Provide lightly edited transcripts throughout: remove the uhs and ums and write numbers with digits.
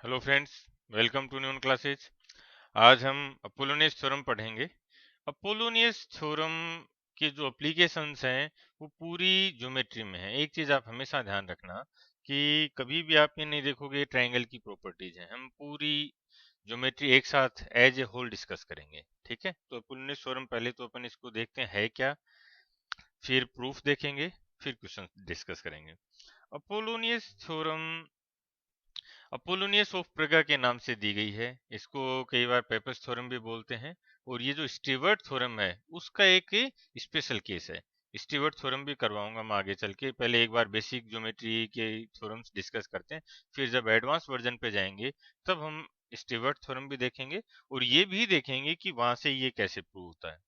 Hello friends, welcome to new classes. आज हम Apollonius theorem पढ़ेंगे। अपोलोनियस थ्योरम के जो एप्लीकेशंस हैं वो पूरी ज्योमेट्री में है। एक चीज आप हमेशा ध्यान रखना कि कभी भी आप ये नहीं देखोगे ट्रायंगल की प्रॉपर्टीज हैं। हम पूरी ज्योमेट्री एक साथ एज ए होल डिस्कस करेंगे। ठीक है, तो अपोलोनियस थ्योरम पहले तो अपन इसको देखते हैं है क्या, फिर प्रूफ देखेंगे, फिर क्वेश्चन डिस्कस करेंगे। अपोलोनियस थ्योरम अपोलोनियस ऑफ प्रगा के नाम से दी गई है। इसको कई बार पेपर्स थ्योरम भी बोलते हैं। और ये जो स्टीवर्ट थ्योरम है उसका एक स्पेशल केस है। स्टीवर्ट थ्योरम भी करवाऊंगा मैं आगे चल के। पहले एक बार बेसिक ज्योमेट्री के थ्योरम्स डिस्कस करते हैं, फिर जब एडवांस वर्जन पे जाएंगे तब हम स्टीवर्ट थ्योरम भी देखेंगे और ये भी देखेंगे कि वहां से ये कैसे प्रूव होता है।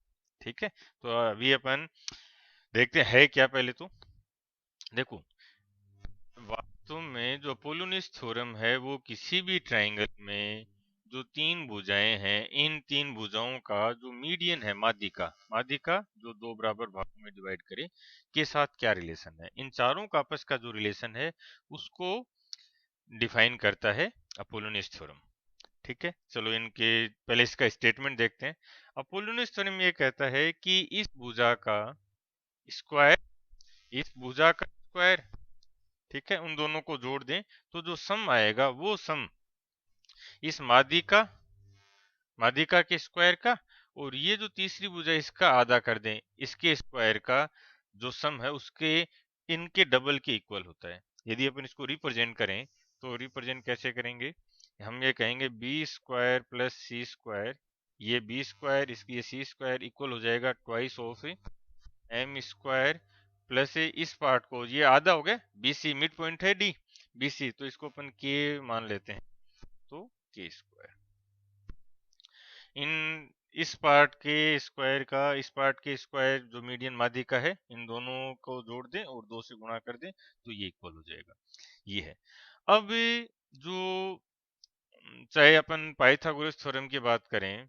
ठीक है, तो अभी अपन देखते हैं क्या। पहले तो देखो, वास्तव में जो अपोलोनियस थ्योरम है वो किसी भी ट्रायंगल में जो तीन भुजाएं हैं, इन तीन भुजाओं का जो मीडियन है, माध्यिका माध्यिका जो दो बराबर भागों में डिवाइड करे, के साथ क्या रिलेशन है, इन चारों का आपस का जो रिलेशन है उसको डिफाइन करता है अपोलोनियस थ्योरम। ठीक है, चलो इनके पहले इसका स्टेटमेंट देखते हैं। अपोलोनियस थ्योरम ये कहता है कि इस भुजा का स्क्वायर, इस भुजा का स्क्वायर, ठीक है, उन दोनों को जोड़ दें तो जो सम आएगा वो सम इस माध्यिका के स्क्वायर का, और ये जो तीसरी भुजा इसका आधा कर दें इसके स्क्वायर का, जो सम है उसके इनके डबल के इक्वल होता है। यदि अपन इसको रिप्रेजेंट करें तो रिप्रेजेंट कैसे करेंगे, हम ये कहेंगे B square plus C square, ये बी स्क्वायर इसकी ये सी स्क्वायर इक्वल हो जाएगा twice of M square plus इस पार्ट को, ये आधा हो गया, बीसी मिड पॉइंट है डी बीसी, तो इसको अपन के मान लेते हैं, तो के स्क्वायर इन इस पार्ट के स्क्वायर का इस पार्ट के स्क्वायर जो मीडियन माध्यिका है, इन दोनों को जोड़ दें और दो से गुणा कर दें तो ये इक्वल हो जाएगा। ये है। अब जो चाहे अपन पाइथागोरस थ्योरम की बात करें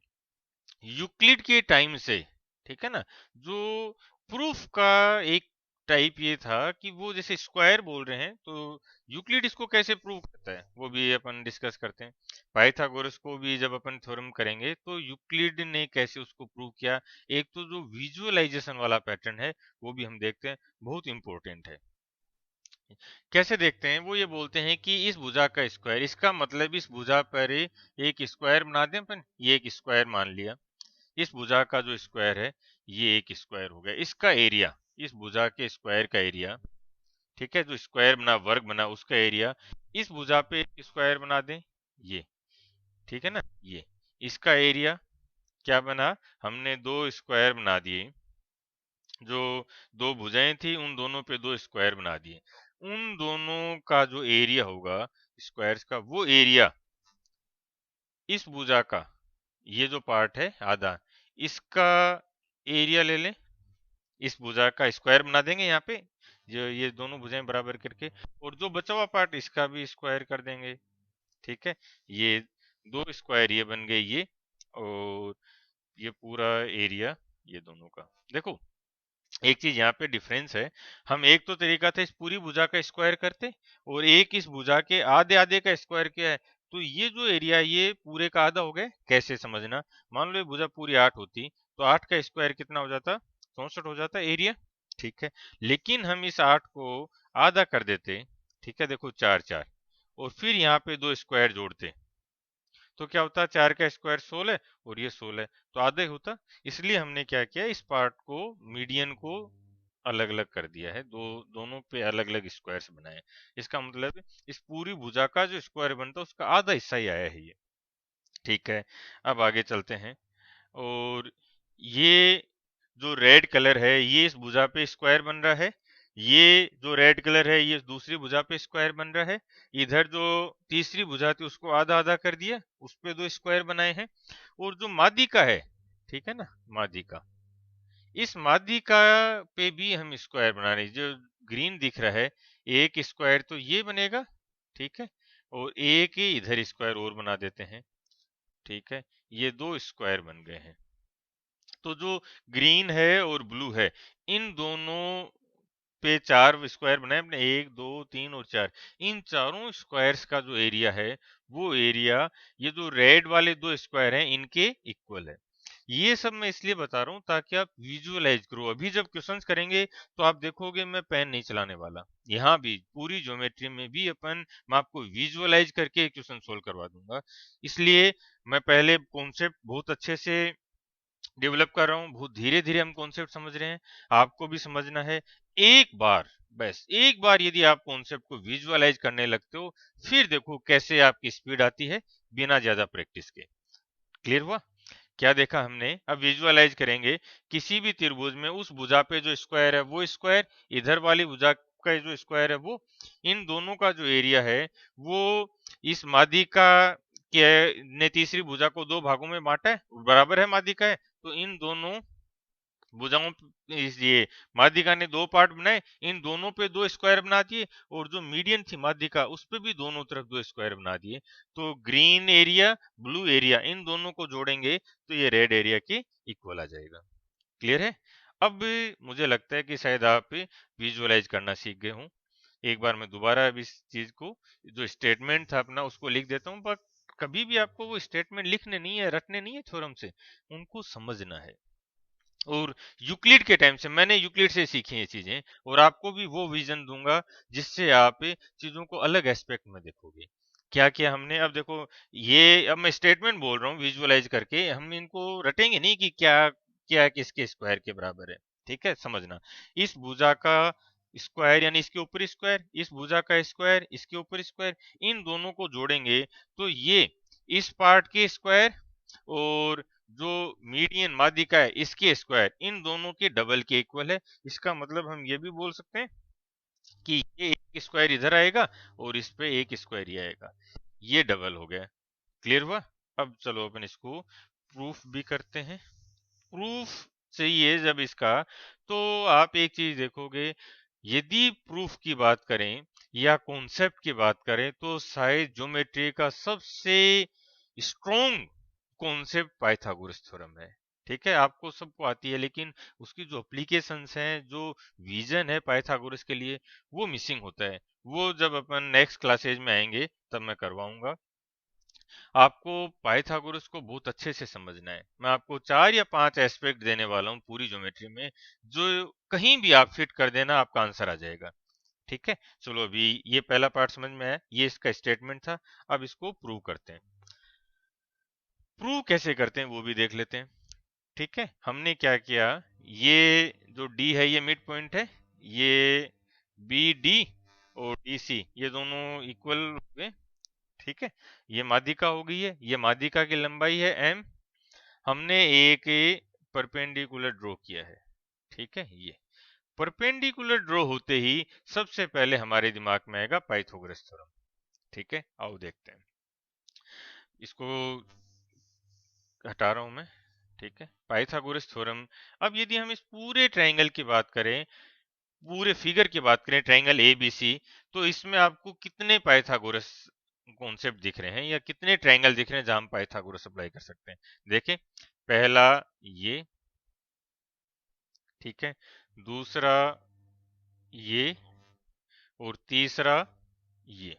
यूक्लिड के टाइम से, ठीक है ना, जो प्रूफ का एक टाइप ये था कि वो जैसे स्क्वायर बोल रहे हैं तो यूक्लिड इसको कैसे प्रूव करता है वो भी अपन डिस्कस करते हैं। पाइथागोरस को भी जब अपन थ्योरम करेंगे तो यूक्लिड ने कैसे उसको प्रूव किया, एक तो जो विजुअलाइजेशन वाला पैटर्न है वो भी हम देखते हैं, बहुत इंपॉर्टेंट है। कैसे देखते हैं, वो ये बोलते हैं कि इस भुजा का स्क्वायर, इसका मतलब इस भुजा पर एक स्क्वायर बना दें अपन, ये एक स्क्वायर मान लिया, इस भुजा का जो स्क्वायर है ये एक स्क्वायर हो गया, इसका एरिया, इस भुजा के स्क्वायर का एरिया, ठीक है, जो स्क्वायर बना वर्ग बना उसका एरिया, इस भुजा पे एक स्क्वायर बना दें ये, ठीक है ना, ये इसका एरिया क्या बना, हमने दो स्क्वायर बना दिए, जो दो भुजाएं थी उन दोनों पे दो स्क्वायर बना दिए, उन दोनों का जो एरिया होगा स्क्वायर्स का, वो एरिया इस भुजा का, ये जो पार्ट है आधा, इसका एरिया ले लें, इस भुजा का स्क्वायर बना देंगे यहाँ पे, जो ये दोनों भुजाएं बराबर करके, और जो बचा हुआ पार्ट इसका भी स्क्वायर कर देंगे। ठीक है, ये दो स्क्वायर ये बन गए ये, और ये पूरा एरिया ये दोनों का। देखो एक चीज यहाँ पे डिफरेंस है, हम एक तो तरीका था इस पूरी भुजा का स्क्वायर करते, और एक इस भुजा के आधे आधे का स्क्वायर किया है, तो ये जो एरिया ये पूरे का आधा हो गया। कैसे समझना, मान लो ये भुजा पूरी 8 होती तो 8 का स्क्वायर कितना हो जाता, 64 हो जाता एरिया। ठीक है, लेकिन हम इस 8 को आधा कर देते, ठीक है, देखो 4 4, और फिर यहाँ पे दो स्क्वायर जोड़ते तो क्या होता, 4 का स्क्वायर 16 और ये 16, तो आधे होता। इसलिए हमने क्या किया, इस पार्ट को मीडियन को अलग अलग कर दिया है, दोनों पे अलग अलग स्क्वायर्स बनाए। इसका मतलब इस पूरी भुजा का जो स्क्वायर बनता है उसका आधा हिस्सा ही आया है ये। ठीक है, अब आगे चलते हैं, और ये जो रेड कलर है ये इस भुजा पे स्क्वायर बन रहा है, ये जो रेड कलर है ये दूसरी भुजा पे स्क्वायर बन रहा है, इधर जो तीसरी भुजा थी उसको आधा आधा कर दिया, उस पे दो स्क्वायर बनाए हैं, और जो माध्यिका है, ठीक है ना, माध्यिका, इस माध्यिका पे भी हम स्क्वायर बना रहे हैं। जो ग्रीन दिख रहा है एक स्क्वायर तो ये बनेगा, ठीक है, और एक ही इधर स्क्वायर और बना देते हैं, ठीक है, ये दो स्क्वायर बन गए हैं। तो जो ग्रीन है और ब्लू है, इन दोनों पे 4 स्क्वायर बनाए अपने, 1 2 3 और 4। इन चारों स्क्वायर्स का जो एरिया है वो एरिया ये जो रेड वाले 2 स्क्वायर हैं इनके इक्वल है। ये सब मैं इसलिए बता रहा हूँ ताकि आप विजुअलाइज करो। अभी जब क्वेश्चंस करेंगे तो आप देखोगे मैं पेन नहीं चलाने वाला। यहाँ भी पूरी ज्योमेट्री में भी मैं आपको विजुअलाइज करके क्वेश्चन सोल्व करवा दूंगा। इसलिए मैं पहले कॉन्सेप्ट बहुत अच्छे से डेवलप कर रहा हूँ, बहुत धीरे धीरे हम कॉन्सेप्ट समझ रहे हैं, आपको भी समझना है। एक बार, बस एक बार यदि आप कॉन्सेप्ट को विजुअलाइज करने लगते हो, फिर देखो कैसे आपकी स्पीड आती है बिना ज्यादा प्रैक्टिस के। क्लियर हुआ? क्या देखा हमने? अब विजुअलाइज करेंगे। किसी भी त्रिभुज में उस भुजा पे जो स्क्वायर है वो स्क्वायर, इधर वाली भुजा का जो स्क्वायर है वो, इन दोनों का जो एरिया है वो इस माध्यिका के ने तीसरी भुजा को 2 भागों में बांटा है, बराबर है माध्यिका है, तो इन दोनों भुजाओं ये माध्यिका ने 2 पार्ट बनाए, इन दोनों पे 2 स्क्वायर बना दिए, और जो मीडियन थी माध्यिका उस पे भी दोनों तरफ 2 स्क्वायर बना दिए। तो green area blue area in दोनों को जोड़ेंगे तो ये रेड एरिया के इक्वल आ जाएगा। क्लियर है? अब मुझे लगता है कि शायद आप विजुअलाइज करना सीख गए हों। एक बार मैं दोबारा अब इस चीज को, जो स्टेटमेंट था अपना, उसको लिख देता हूँ। पर कभी भी आपको वो स्टेटमेंट लिखने नहीं है, रटने नहीं है थ्योरम से, उनको समझना है। और यूक्लिड के टाइम से मैंने यूक्लिड से सीखी ये चीजें, और आपको भी वो विजन दूंगा जिससे आप चीजों को अलग एस्पेक्ट में देखोगे। क्या किया हमने? अब देखो, ये अब मैं स्टेटमेंट बोल रहा हूँ विजुअलाइज करके, हम इनको रटेंगे नहीं कि क्या क्या किसके स्क्वायर के बराबर है। ठीक है, समझना। इस भुजा का स्क्वायर यानी इसके ऊपर स्क्वायर, इस भुजा का स्क्वायर इसके ऊपर स्क्वायर, इन दोनों को जोड़ेंगे तो ये इस पार्ट के स्क्वायर और जो मीडियन माध्यिका है इसके स्क्वायर, इन दोनों के डबल के इक्वल है। इसका मतलब हम ये भी बोल सकते हैं कि ये एक स्क्वायर इधर आएगा और इस पे एक स्क्वायर ही आएगा, ये डबल हो गया। क्लियर हुआ? अब चलो अपन इसको प्रूफ भी करते हैं। प्रूफ चाहिए जब इसका, तो आप एक चीज देखोगे, यदि प्रूफ की बात करें या कॉन्सेप्ट की बात करें तो शायद ज्योमेट्री का सबसे स्ट्रॉन्ग कॉन्सेप्ट पाइथागोरस थ्योरम है। ठीक है, आपको सबको आती है, लेकिन उसकी जो एप्लीकेशंस हैं, जो विजन है पाइथागोरस के लिए, वो मिसिंग होता है। वो जब अपन नेक्स्ट क्लासेज में आएंगे तब मैं करवाऊंगा। आपको पाइथागोरस को बहुत अच्छे से समझना है। मैं आपको 4 या 5 एस्पेक्ट देने वाला हूँ पूरी ज्योमेट्री में, जो कहीं भी आप फिट कर देना आपका आंसर आ जाएगा। ठीक है, चलो अभी ये पहला पार्ट समझ में आया, ये इसका स्टेटमेंट था। अब इसको प्रूव करते हैं। प्रूव कैसे करते हैं वो भी देख लेते हैं। ठीक है, हमने क्या किया, ये जो डी है ये मिड पॉइंट है, ये बी डी और डी सी ये दोनों इक्वल हो गए। ठीक है, ये माध्यिका हो गई है, ये माध्यिका की लंबाई है एम। हमने एक परपेंडिकुलर ड्रॉ किया है। ठीक है, ये परपेंडिकुलर ड्रॉ होते ही सबसे पहले हमारे दिमाग में आएगा पाइथागोरस थ्योरम। ठीक है, आओ देखते हैं। इसको हटा रहा हूं मैं। ठीक है, पाइथागोरस थ्योरम। अब यदि हम इस पूरे ट्रायंगल की बात करें, पूरे फिगर की बात करें, ट्रायंगल ए बी सी, तो इसमें आपको कितने पाइथागोरस कॉन्सेप्ट दिख रहे हैं या कितने ट्रायंगल दिख रहे हैं जहां हम पाइथागोरस अप्लाई कर सकते हैं? देखें, पहला ये, ठीक है, दूसरा ये, और तीसरा ये।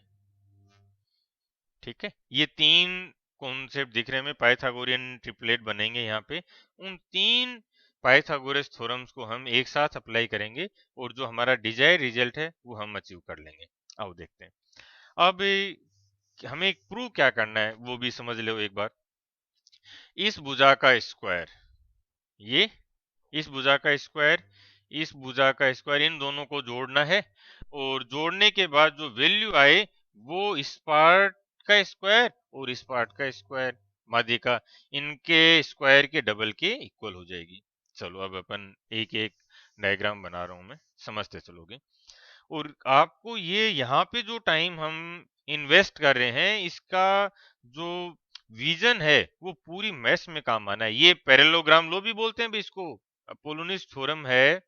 ठीक है, ये 3 कॉन्सेप्ट दिख रहे हैं हमें, पाइथागोरियन ट्रिपलेट बनेंगे यहाँ पे। उन 3 पाइथागोरस थ्योरम्स को हम एक साथ अप्लाई करेंगे और जो हमारा डिजायर रिजल्ट है वो हम अचीव कर लेंगे। आओ देखते हैं। अब हमें प्रूव क्या करना है वो भी समझ लो एक बार। इस भुजा का स्क्वायर, ये इस भुजा का स्क्वायर, इस भुजा का स्क्वायर, इन दोनों को जोड़ना है, और जोड़ने के बाद जो वैल्यू आए वो इस पार्ट का स्क्वायर और इस पार्ट का स्क्वायर, माध्यिका, इनके स्क्वायर के डबल के इक्वल हो जाएगी। चलो अब अपन एक एक डायग्राम बना रहा हूं मैं, समझते चलोगे। और आपको ये यहाँ पे जो टाइम हम इन्वेस्ट कर रहे हैं, इसका जो विजन है वो पूरी मैथ्स में काम आना है। ये पैरेललोग्राम लो भी बोलते हैं भी इसको, अपोलोनिस थ्योरम है,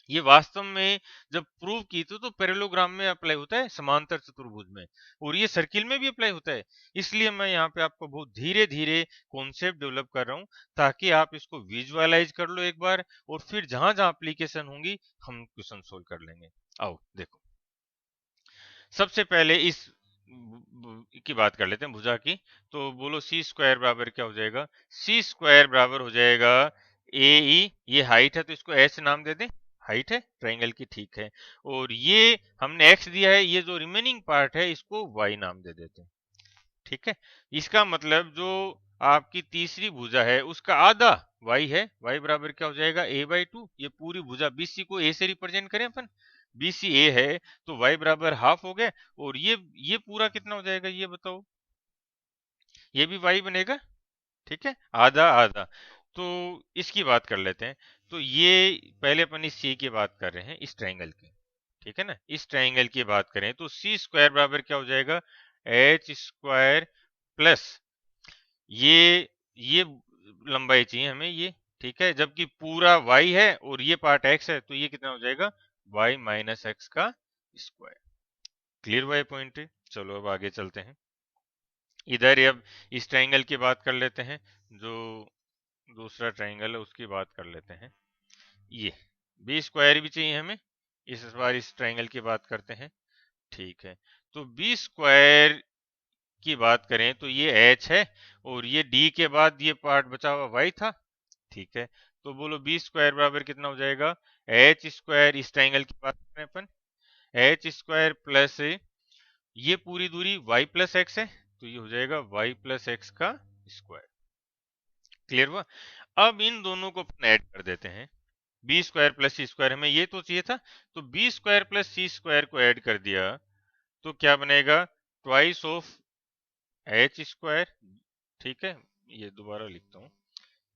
ये वास्तव में जब प्रूव की तो पैरेललोग्राम में अप्लाई होता है, समांतर चतुर्भुज में, और ये सर्किल में भी अप्लाई होता है। इसलिए मैं यहाँ पे आपको बहुत धीरे धीरे कॉन्सेप्ट डेवलप कर रहा हूँ, ताकि आप इसको विजुअलाइज कर लो एक बार, और फिर जहां जहां एप्लीकेशन होंगी हम क्वेश्चन सोल्व कर लेंगे। आओ देखो, सबसे पहले इस की बात कर लेते हैं, भुजा की। तो बोलो सी स्क्वायर बराबर क्या हो जाएगा? सी स्क्वायर बराबर हो जाएगा ए ई, ये हाइट है तो इसको एच नाम दे दें, हाइट है ट्राइंगल की, ठीक है। और ये हमने एक्स दिया है, ये जो रिमेनिंग पार्ट है इसको वाई नाम दे देते हैं, ठीक है। इसका मतलब जो आपकी तीसरी भुजा है उसका आधा y है, y बराबर क्या हो जाएगा? a/2। ये पूरी भुजा BC को a से रिप्रेजेंट करें अपन, BC a है तो y बराबर हाफ हो गया। और ये पूरा कितना हो जाएगा ये बताओ? ये भी y बनेगा, ठीक है, आधा आधा। तो इसकी बात कर लेते हैं। तो ये पहले अपन इस C की बात कर रहे हैं, इस ट्राइंगल की, ठीक है ना। इस ट्राइंगल की बात करें तो सी स्क्वायर बराबर क्या हो जाएगा? एच स्क्वायर प्लस ये लंबाई चाहिए हमें ये, ठीक है, जबकि पूरा y है और ये पार्ट x है, तो ये कितना हो जाएगा? y माइनस एक्स का स्क्वायर। क्लियर हुआ पॉइंट? चलो अब आगे चलते हैं। इधर अब इस ट्राइंगल की बात कर लेते हैं, जो दूसरा ट्राइंगल है उसकी बात कर लेते हैं। ये बी स्क्वायर भी चाहिए हमें, इस बार इस ट्राइंगल की बात करते हैं, ठीक है। तो बी स्क्वायर की बात करें तो ये h है, और ये d के बाद ये पार्ट बचा हुआ y था, ठीक है। तो बोलो बी स्क्वायर बराबर कितना हो जाएगा? एच स्क्वायर, इस ट्राइंगल की बात करें अपन, एच स्क्वायर प्लस ये पूरी दूरी y प्लस एक्स है, तो ये हो जाएगा y प्लस एक्स का स्क्वायर। क्लियर हुआ? अब इन दोनों को अपन ऐड कर देते हैं, B square plus C square, हमें ये तो चाहिए था। तो B square plus C square को ऐड कर दिया तो क्या बनेगा? ट्वाइस ऑफ एच स्क्वायर, ठीक है। ये दोबारा लिखता हूँ,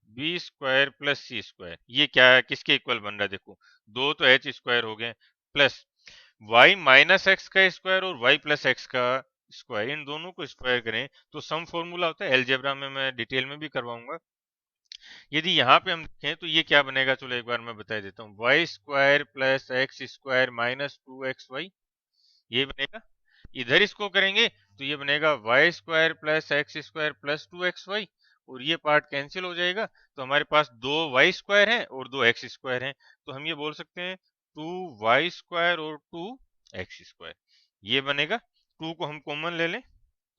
B square plus C square, ये क्या है, किसके इक्वल बन रहा है? देखो, दो तो एच स्क्वायर हो गए, प्लस वाई माइनस एक्स का स्क्वायर और वाई प्लस एक्स का स्क्वायर, इन दोनों को स्क्वायर करें तो सम फॉर्मूला होता है, अलजेब्रा में मैं डिटेल में भी करवाऊंगा। यदि यहाँ पे हम देखें तो ये क्या बनेगा, चलो एक बार मैं बता देता हूँ, Y square plus X square minus 2xy, ये बनेगा। इधर इसको करेंगे तो ये बनेगा Y square plus X square plus 2xy, और ये पार्ट कैंसिल हो जाएगा, तो हमारे पास दो वाई स्क्वायर है और दो एक्स स्क्वायर है, तो हम ये बोल सकते हैं 2y स्क्वायर और 2x स्क्वायर, ये बनेगा। 2 को हम कॉमन ले लें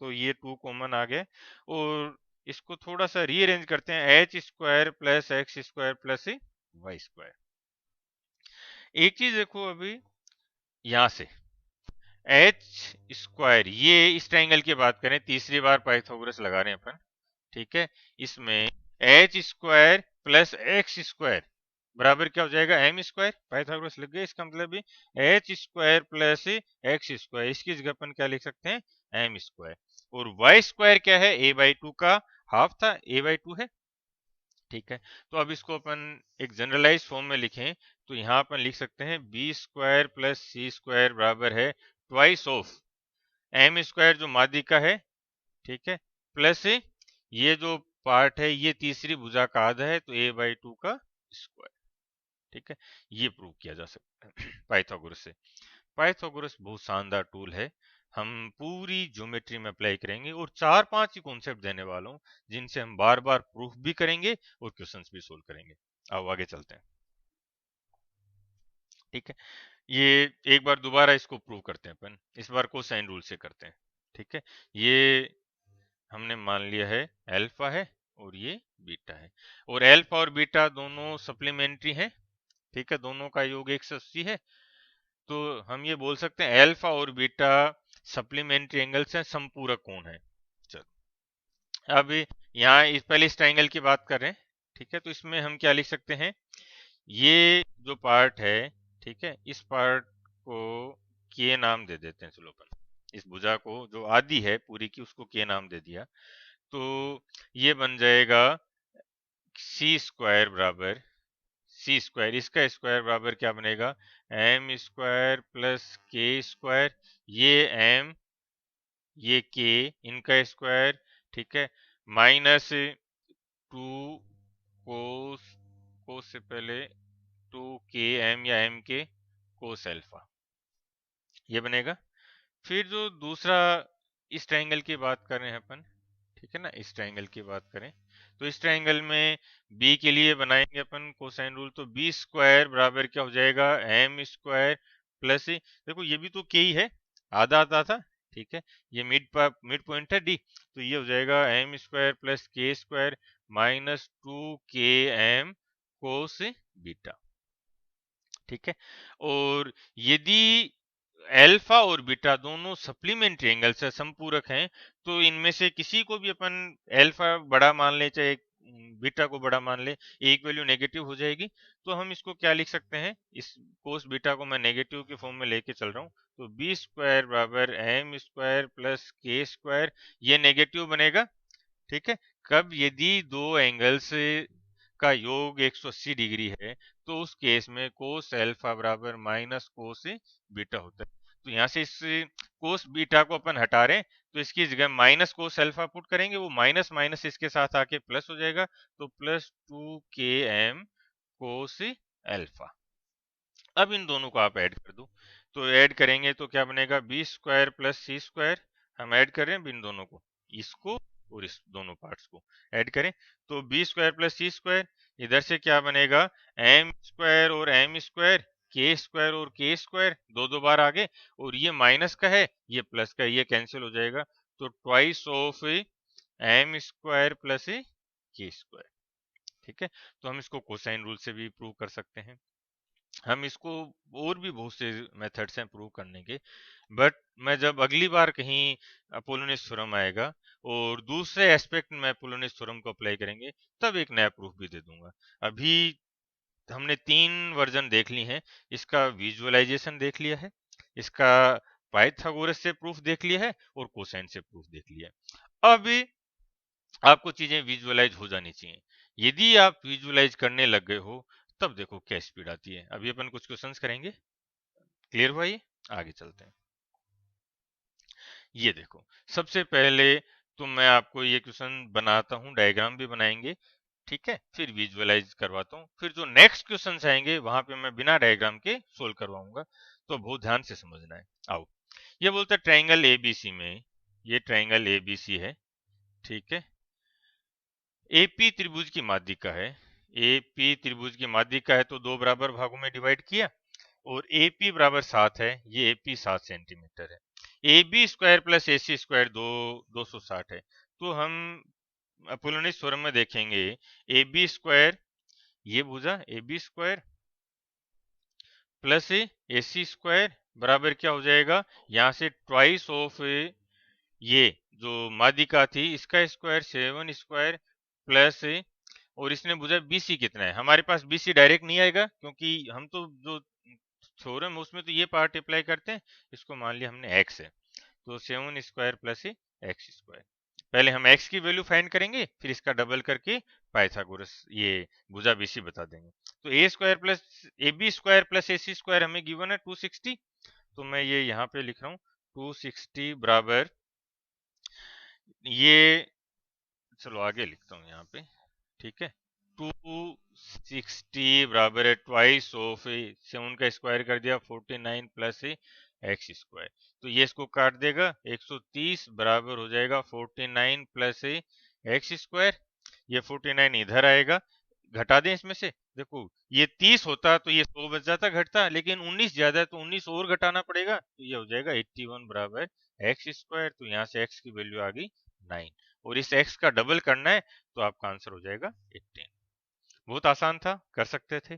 तो ये 2 कॉमन आ गए, और इसको थोड़ा सा रीअरेंज करते हैं, H square plus X square plus Y square. एक चीज देखो अभी यहां से, एच स्क्वायर, ये इस ट्राइंगल की बात करें, तीसरी बार पाइथागोरस लगा रहे हैं अपन, ठीक है। इसमें H square plus X square बराबर क्या हो जाएगा? एम स्क्वायर, पाइथागोरस लग गया, इसका मतलब भी H square plus X square, इसकी जगह अपन क्या लिख सकते हैं? M square. और वाई स्क्वायर क्या है? a/2 का हाफ था, a/2 है, ठीक है। तो अब इसको अपन एक जनरलाइज फॉर्म में लिखें तो यहाँ अपन लिख सकते हैं B square plus C square बराबर है ट्वाइस ऑफ एम स्क्वायर जो माध्यिका का है, ठीक है, प्लस ये जो पार्ट है ये तीसरी भुजा का आधा है, तो a/2 का स्क्वायर, ठीक है। ये प्रूव किया जा सकता है पाइथागोरस से। पाइथागोरस बहुत शानदार टूल है, हम पूरी ज्योमेट्री में अप्लाई करेंगे, और 4-5 ही कॉन्सेप्ट देने वाला हूँ जिनसे हम बार बार प्रूफ भी करेंगे और क्वेश्चंस भी सोल्व करेंगे। आओ आगे चलते हैं, ठीक है। ये एक बार दोबारा इसको प्रूव करते हैं अपन, इस बार कोसाइन रूल से करते हैं, ठीक है। ये हमने मान लिया है अल्फा है और ये बीटा है, और अल्फा और बीटा दोनों सप्लीमेंट्री हैं, ठीक है, दोनों का योग 180 है। तो हम ये बोल सकते हैं अल्फा और बीटा सप्लीमेंट्री एंगल्स हैं, समपूरक कोण है। चलो अब यहाँ पहले इस ट्राइंगल की बात कर रहे हैं, ठीक है। तो इसमें हम क्या लिख सकते हैं, ये जो पार्ट है, ठीक है, इस पार्ट को के नाम दे देते हैं, चलो अपन इस भुजा को जो आधी है पूरी की उसको के नाम दे दिया, तो ये बन जाएगा सी स्क्वायर बराबर, सी स्क्वायर, इसका स्क्वायर बराबर क्या बनेगा? M square plus K square, ये एम ये के, इनका स्क्वायर, ठीक है, माइनस 2 कोस, कोस से पहले टू के एम या एम के कोस एल्फा, ये बनेगा। फिर जो दूसरा इस ट्रायंगल की बात कर रहे हैं अपन, ठीक है ना, इस ट्रायंगल की बात करें तो इस ट्रायंगल में बी के लिए बनाएंगे अपन कोसाइन रूल, तो बी स्क्वायर बराबर क्या हो जाएगा, एम स्क्वायर प्लस, देखो ये भी तो के ही है, आधा आधा था, ठीक है, ये मिड पॉइंट है डी, तो ये हो जाएगा M square plus K square minus two के एम कोस बीटा, ठीक है। और यदि अल्फा और बीटा दोनों सप्लीमेंट्री एंगल्स है, समपूरक हैं, तो इनमें से किसी को भी अपन अल्फा बड़ा मान ले चाहे बीटा को बड़ा मान ले, एक वैल्यू नेगेटिव हो जाएगी, तो हम इसको क्या लिख सकते हैं, इस कोस बीटा को मैं नेगेटिव के फॉर्म में लेके चल रहा हूँ, तो बी स्क्वायर बराबर M square plus K square, ये नेगेटिव बनेगा, ठीक है। कब, यदि दो एंगल्स का योग 180 डिग्री है, तो उस केस में कोस अल्फा बराबर माइनस कोस बीटा होता है। तो यहाँ से इस कोस बीटा को अपन हटा रहे हैं, तो इसकी जगह माइनस कोस अल्फा पुट करेंगे, वो माइनस माइनस इसके साथ आके प्लस हो जाएगा, तो प्लस टू के एम कोस अल्फा। अब इन दोनों को आप ऐड कर दो, तो ऐड करेंगे तो क्या बनेगा, B square plus C square, हम ऐड कर रहे हैं इन दोनों को, इसको और इस दोनों पार्ट्स को ऐड करें, तो B square plus C square, इधर से क्या बनेगा, एम स्क्वायर और एम स्क्वायर, के स्क्वायर और के स्क्वायर, दो दो बार आगे, और ये माइनस का है ये प्लस का है, ये कैंसिल हो जाएगा, तो twice of M square plus K square, ठीक है। तो हम इसको कोसाइन रूल से भी प्रूव कर सकते हैं, हम इसको और भी बहुत से मेथड्स हैं प्रूव करने के, बट मैं जब अगली बार कहीं अपोलोनियस थ्योरम आएगा और दूसरे एस्पेक्ट में अपोलोनियस थ्योरम को अप्लाई करेंगे, तब एक नया प्रूफ भी दे दूंगा। अभी हमने 3 वर्जन देख ली हैं, इसका विजुअलाइजेशन देख लिया है, इसका पाइथागोरस से प्रूफ देख लिया है, और कोसाइन से प्रूफ देख लिया है। अब आपको चीजें विजुअलाइज हो जानी चाहिए, यदि आप विजुअलाइज करने लग गए हो, तब देखो क्या स्पीड आती है। अभी अपन कुछ क्वेश्चंस करेंगे, क्लियर हुआ ये, आगे चलते हैं। ये देखो, सबसे पहले तो मैं आपको ये क्वेश्चन बनाता हूँ, डायग्राम भी बनाएंगे, ठीक है, फिर विजुअलाइज करवाता हूँ, फिर जो नेक्स्ट क्वेश्चन आएंगे वहां पे मैं बिना डायग्राम के सोल्व करवाऊंगा, तो बहुत ध्यान से समझना है। आओ, ये बोलता है ट्राइंगल एबीसी में, ये ट्राइंगल एबीसी है, ठीक है, एपी त्रिभुज की माध्यिका है, एपी त्रिभुज की माध्यिका है, तो दो बराबर भागों में डिवाइड किया, और एपी बराबर 7 है, ये एपी 7 सेंटीमीटर है, A B square plus A C square 260 है, तो हम अपोलोनियस थ्योरम में देखेंगे ए बी स्क्वायर, ये भुजा A B square plus A C square बराबर क्या हो जाएगा, यहाँ से ट्वाइस ऑफ ये जो माध्यिका थी इसका स्क्वायर 7 स्क्वायर प्लस, और इसने बुझा बीसी कितना है, हमारे पास बीसी डायरेक्ट नहीं आएगा क्योंकि हम तो जो थ्योरम उसमें तो ये पार्ट अप्लाई करते हैं, इसको मान लिया हमने एक्स है, तो 7 स्क्वायर प्लस एक्स स्क्वायर, पहले हम एक्स की वैल्यू फाइंड करेंगे, फिर इसका डबल करके पाइथागोरस ये भुजा बीसी बता देंगे, तो A square plus A B square plus A C square हमें गिवन है 260, तो मैं ये यहाँ पे लिख रहा हूँ 260 बराबर, ये चलो आगे लिखता हूँ यहाँ पे, ठीक है, 260 बराबर है ट्वाइस ऑफ 7 का स्क्वायर कर दिया 49 प्लस एक्स स्क्वायर, तो ये इसको काट देगा 130 बराबर हो जाएगा 49 प्लस एक्स स्क्वायर, ये 49 इधर आएगा, घटा दें इसमें से, देखो ये 30 होता तो ये 100 बच जाता घटता, लेकिन 19 ज्यादा है तो 19 और घटाना पड़ेगा, तो ये हो जाएगा 81 बराबर एक्स स्क्वायर, तो यहाँ से एक्स की वैल्यू आ गई 9, और इस एक्स का डबल करना है तो आपका आंसर हो जाएगा 18। बहुत आसान था, कर सकते थे,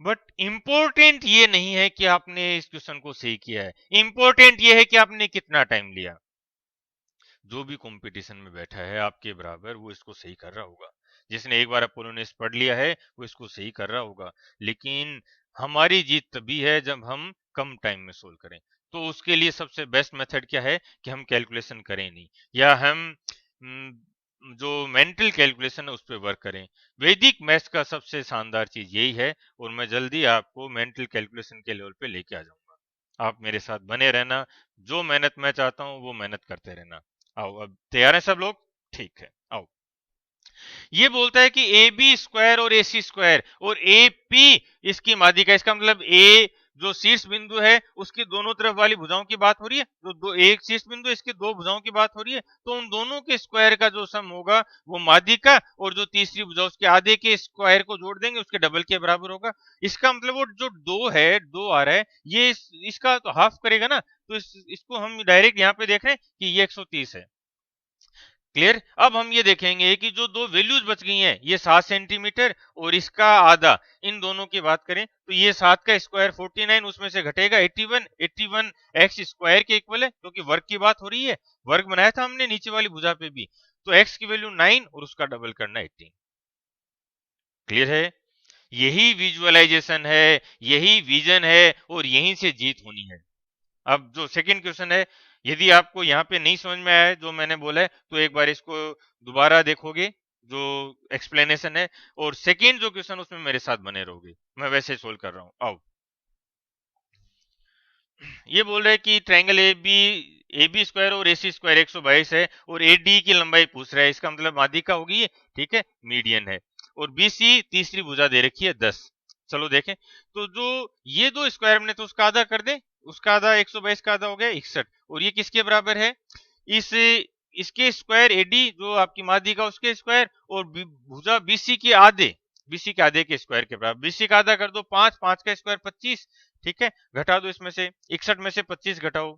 बट इंपॉर्टेंट ये नहीं है कि आपने इस क्वेश्चन को सही किया है, इंपॉर्टेंट ये है कि आपने कितना टाइम लिया। जो भी कंपटीशन में बैठा है आपके बराबर वो इसको सही कर रहा होगा, जिसने एक बार अपोलोनियस पढ़ लिया है वो इसको सही कर रहा होगा, लेकिन हमारी जीत तभी है जब हम कम टाइम में सोल्व करें, तो उसके लिए सबसे बेस्ट मेथड क्या है कि हम कैलकुलेशन करें नहीं, या हम जो मेंटल कैलकुलेशन है उस पर वर्क करें। वैदिक मैथ्स का सबसे शानदार चीज यही है, और मैं जल्दी आपको मेंटल कैलकुलेशन के लेवल पे लेके आ जाऊंगा, आप मेरे साथ बने रहना, जो मेहनत मैं चाहता हूँ वो मेहनत करते रहना। आओ, अब तैयार है सब लोग, ठीक है, आओ। ये बोलता है कि ए बी स्क्वायर और ए सी स्क्वायर और ए पी इसकी माध्यिका, इसका मतलब ए जो शीर्ष बिंदु है उसकी दोनों तरफ वाली भुजाओं की बात हो रही है, जो दो एक शीर्ष बिंदु इसकी दो भुजाओं की बात हो रही है, तो उन दोनों के स्क्वायर का जो सम होगा वो माध्यिका और जो तीसरी भुजा उसके आधे के स्क्वायर को जोड़ देंगे उसके डबल के बराबर होगा। इसका मतलब वो जो दो है, दो आ रहा है, ये इसका तो हाफ करेगा ना, तो इसको हम डायरेक्ट यहाँ पे देख रहे हैं कि ये 130 है। क्लियर। अब हम ये देखेंगे कि जो दो वैल्यूज बच गई हैं, ये 7 सेंटीमीटर और इसका आधा, इन दोनों की बात करें तो ये 7 का स्क्वायर 49, उसमें से घटेगा 81, 81 एक्स स्क्वायर के इक्वल है, क्योंकि वर्ग की बात हो रही है, वर्ग बनाया था हमने नीचे वाली भुजा पे भी, तो एक्स की वैल्यू 9 और उसका डबल करना 18। क्लियर है। यही विजुअलाइजेशन है, यही विजन है और यहीं से जीत होनी है। अब जो सेकंड क्वेश्चन है, यदि आपको यहाँ पे नहीं समझ में आया जो मैंने बोला है तो एक बार इसको दोबारा देखोगे जो एक्सप्लेनेशन है, और सेकंड जो क्वेश्चन उसमें मेरे साथ बने रहोगे, मैं वैसे सोल्व कर रहा हूं। आओ, ये बोल रहे हैं कि ट्रायंगल ए बी स्क्वायर और ए सी स्क्वायर 122 है और ए डी की लंबाई पूछ रहा है, इसका मतलब माध्यिका होगी ये, ठीक है, मीडियन है, और बी सी तीसरी भुजा दे रखी है 10। चलो देखें, तो जो ये दो स्क्वायर हमने तो उसका आधा कर दे, उसका आधा 122 का आधा हो गया 61, और ये किसके बराबर है, इस इसके स्क्वायर एडी जो आपकी माध्यिका उसके स्क्वायर और भुजा बीसी के आधे, बीसी के आधे के स्क्वायर के बराबर, बीसी का आधा कर दो 5, 5 का स्क्वायर 25, ठीक है, घटा दो इसमें से 61 में से 25 घटाओ,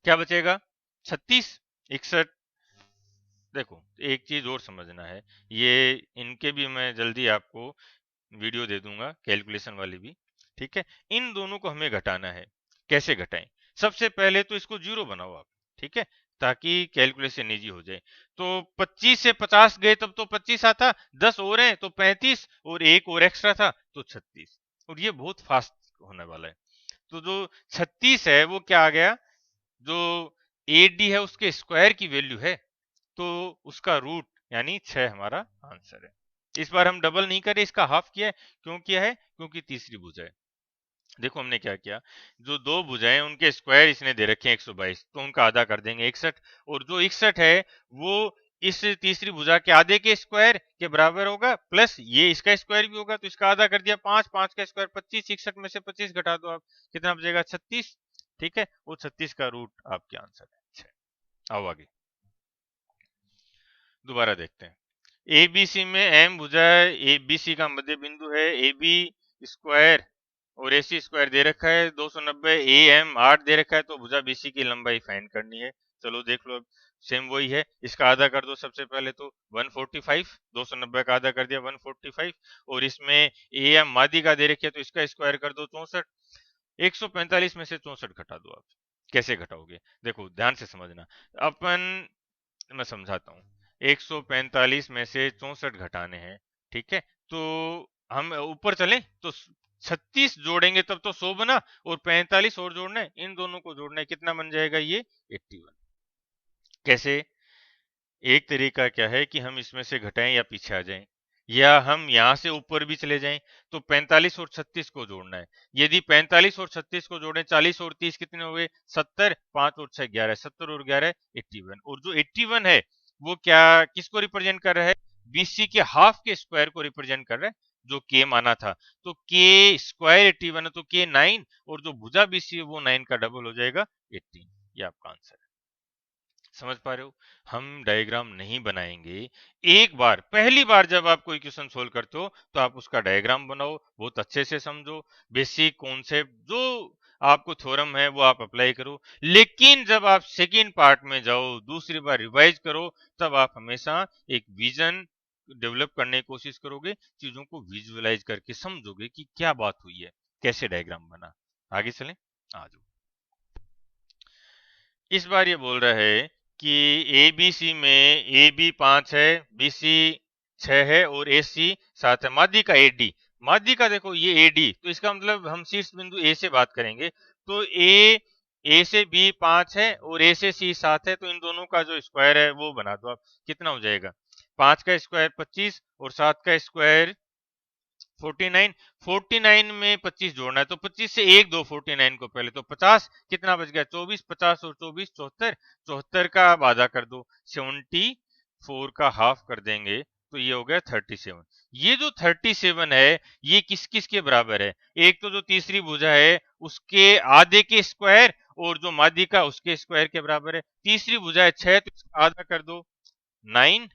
क्या बचेगा 36, 61। देखो एक चीज और समझना है, ये इनके भी मैं जल्दी आपको वीडियो दे दूंगा कैलकुलेशन वाली भी, ठीक है। इन दोनों को हमें घटाना है, कैसे घटाएं, सबसे पहले तो इसको जीरो बनाओ आप, ठीक है, ताकि कैलकुलेशन इजी हो जाए। तो 25 से 50 गए तब तो 25 आता, 10 और हैं तो 35 और एक और एक्स्ट्रा था तो 36, और ये बहुत फास्ट होने वाला है। तो जो 36 है वो क्या आ गया, जो ए डी है उसके स्क्वायर की वैल्यू है, तो उसका रूट यानी 6 हमारा आंसर है। इस बार हम डबल नहीं करे, इसका हाफ किया है, क्यों किया है, क्योंकि तीसरी भुजा है। देखो हमने क्या किया, जो दो भुजाएं उनके स्क्वायर इसने दे रखे हैं 122, तो उनका आधा कर देंगे 61, और जो 61 है वो इस तीसरी भुजा के आधे के स्क्वायर के बराबर होगा, प्लस ये इसका स्क्वायर भी होगा, तो इसका आधा कर दिया 5, 5 का स्क्वायर 25, 61 में से 25 घटा दो आप, कितना बचेगा 36, ठीक है, वो 36 का रूट आपके आंसर है 6। आओ आगे दोबारा देखते हैं। एबीसी में एम भुजा एबीसी का मध्य बिंदु है, ए बी स्क्वायर और ए सी स्क्वायर दे रखा है 290, ए एम 8 दे रखा है, तो भुजा बीसी की लंबाई फाइंड करनी है। चलो देख लो, सेम वही है, इसका आधा कर दो सबसे पहले तो 145, 290 का आधा कर दिया 145, और इसमें ए एम माध्यिका दे रखी है तो इसका स्क्वायर कर दो 64, 145 में से 64 घटा दो आप, कैसे घटाओगे, देखो ध्यान से समझना, अपन मैं समझाता हूँ, 145 में से 64 घटाने हैं, ठीक है, तो हम ऊपर चले तो 36 जोड़ेंगे तब तो 100 बना, और 45 और जोड़ना है, इन दोनों को जोड़ना है, कितना बन जाएगा ये 81। कैसे, एक तरीका क्या है कि हम इसमें से घटाएं या पीछे आ जाएं, या हम यहां से ऊपर भी चले जाएं, तो 45 और 36 को जोड़ना है, यदि 45 और 36 को जोड़ें 40 और 30 कितने हो गए 70, 5 और 6 11, 70 और 11 81, और जो 81 है वो क्या किसको रिप्रेजेंट कर रहा है, बीसी के हाफ के स्क्वायर को रिप्रेजेंट कर रहा है, जो के माना था, तो के स्क्वायर 81 है तो के 9, और जो भुजा बीसी है वो 9 का डबल हो जाएगा 18, ये आपका आंसर है। समझ पा रहे हो, हम डायग्राम नहीं बनाएंगे, एक बार पहली बार जब आप कोई क्वेश्चन सोल्व करते हो तो आप उसका डायग्राम बनाओ, बहुत अच्छे से समझो, बेसिक कॉन्सेप्ट जो आपको थ्योरम है वो आप अप्लाई करो, लेकिन जब आप सेकेंड पार्ट में जाओ दूसरी बार रिवाइज करो, तब आप हमेशा एक विजन डेवलप करने की कोशिश करोगे, चीजों को विजुअलाइज करके समझोगे कि क्या बात हुई है, कैसे डायग्राम बना। आगे चलें, आ जाओ। इस बार ये बोल रहा है कि ए बी सी में ए बी 5 है, बी सी 6 है और ए सी 7 है, माध्यिका ए डी, माध्यिका देखो ये ए डी, तो इसका मतलब हम शीर्ष बिंदु ए से बात करेंगे, तो ए से बी 5 है और ए से सी 7 है, तो इन दोनों का जो स्क्वायर है वो बना दो आप, कितना हो जाएगा 5 का स्क्वायर 25 और 7 का स्क्वायर 49, 49 में 25 जोड़ना है, तो 25 से एक दो 49 को पहले, तो 50 कितना बच गया 24, 50 और 24 74, 74 का आप आधा कर दो 74 का हाफ कर देंगे तो ये हो गया 37। ये जो 37 है ये किस किस के बराबर है? एक तो जो तीसरी भुजा है उसके आधे के स्क्वायर और जो माध्यिका उसके स्क्वायर के बराबर है। तीसरी भुजा है 6 तो इसका आधा कर दो 9,